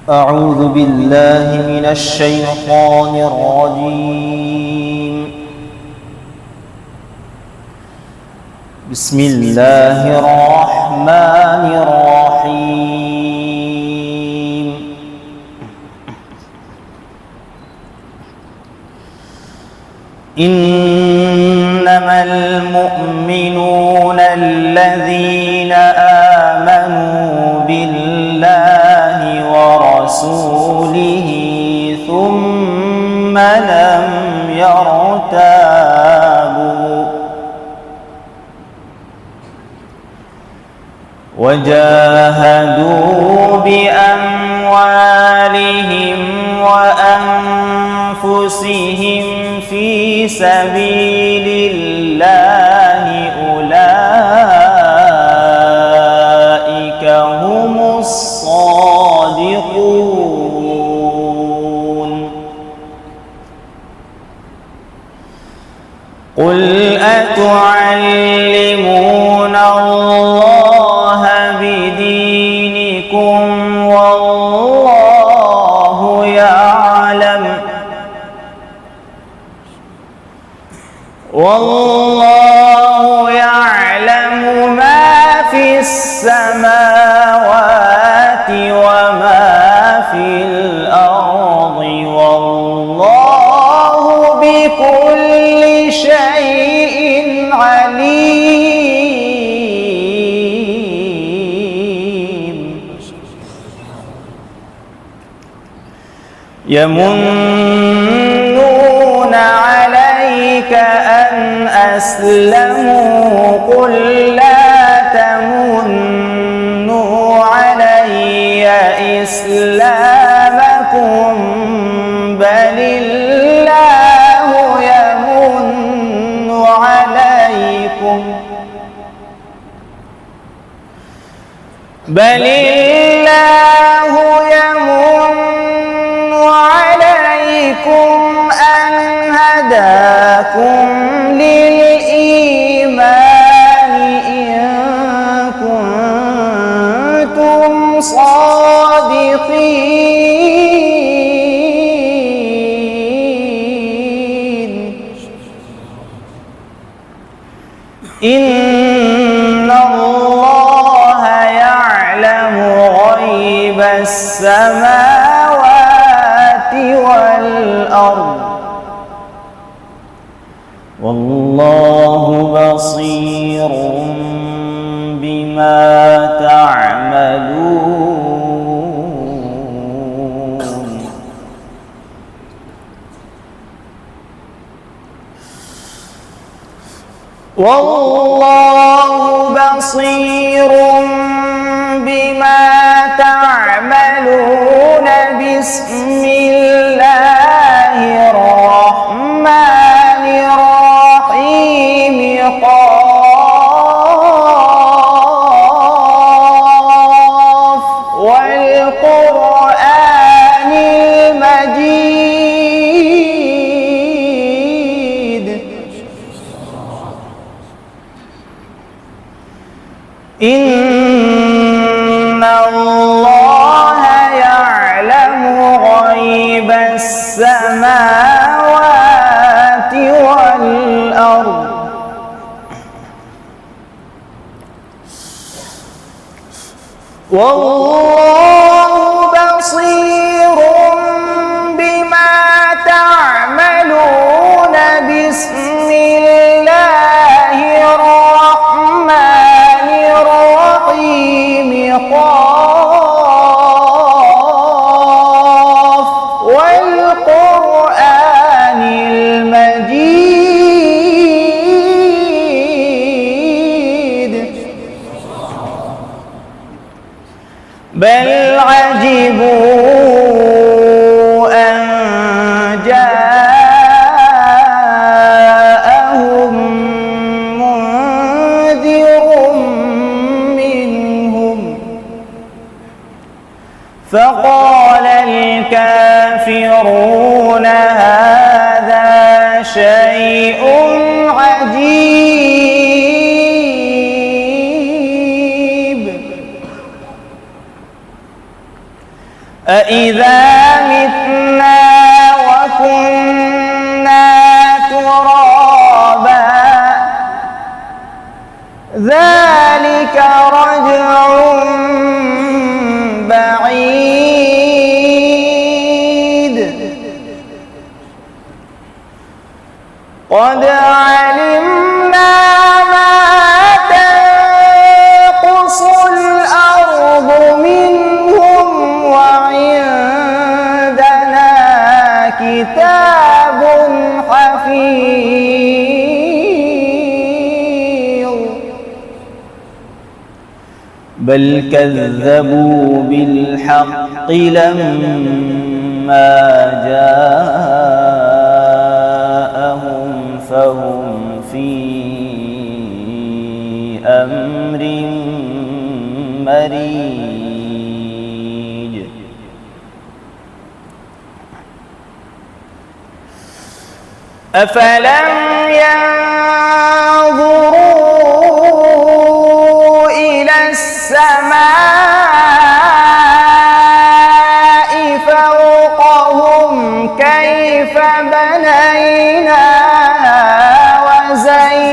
أعوذ بالله من الشيطان الرجيم. بسم الله الرحمن الرحيم. إنما المؤمنون الذين آمنوا بالله ورسوله ثم لم يرتابوا وجاهدوا بأموالهم وأنفسهم في سبيل الله أولئك هم الصادقون. قل أتعلمون الله بدينكم والله يعلم ما في السماوات وما في الأرض والله بكل شيء عليم. يمنون عليك أن أسلموا قل لا تمنوا علي إسلامكم بل الله يمن عليكم أن هداكم للإيمان إن كنتم صادقين. إن الله يعلم غيب السماوات والأرض والله بصير بما تعملون. والله بصير بما تعملون. بسم الله الرحمن الرحيم. قاف والقرآن المجيد. إن الله يعلم غيب السماوات والأرض والله بصير بما تعملون. بسم الله الرحمن الرحيم. قاف والقرآن المجيد. بل عجبوا أن جاءهم منذر منهم فقال الكافرون هذا شيء عجيب. أإذا متنا وكنا ترابا ذلك رجع بعيد قد علمنا ما تنقص الأرض منهم وعندنا كتاب حفيظ بل كذبوا بالحق لما جاءهم فهم في أمر مريج أفلم ينظروا إلى السماء فوقهم كيف بنيناها وزيناها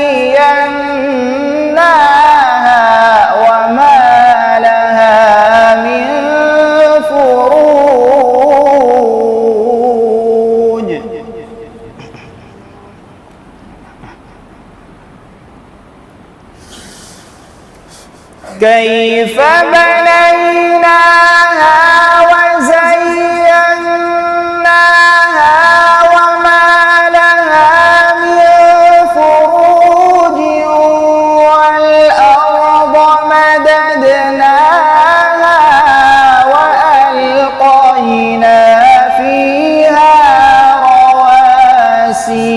وما لها من فروج كيف بنيناها وزيناها وما لها من فروج والأرض مددناها وألقينا فيها رواسي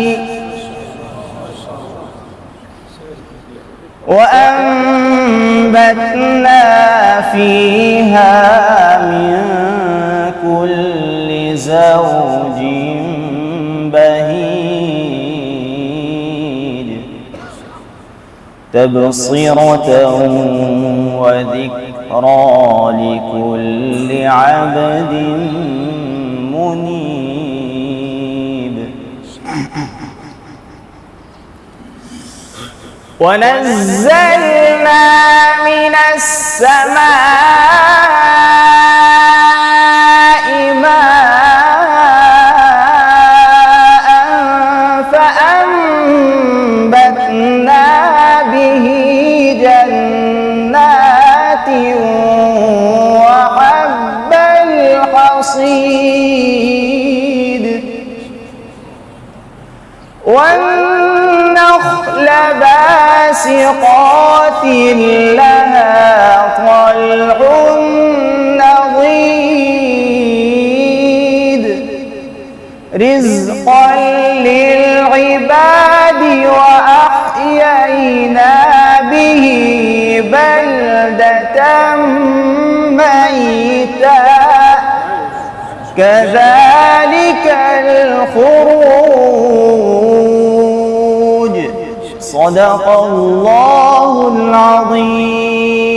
وأنبتنا فيها من كل زوج بهيج تبصرة وذكرى لكل عبد منيب ونزلنا من السماء ماء فأنبتنا به جنات وحب الحصيد والنخل باسقات لها طلع نضيد رزقا للعباد وأحيينا به بلدة ميتا كذلك الخروج صدق الله العظيم.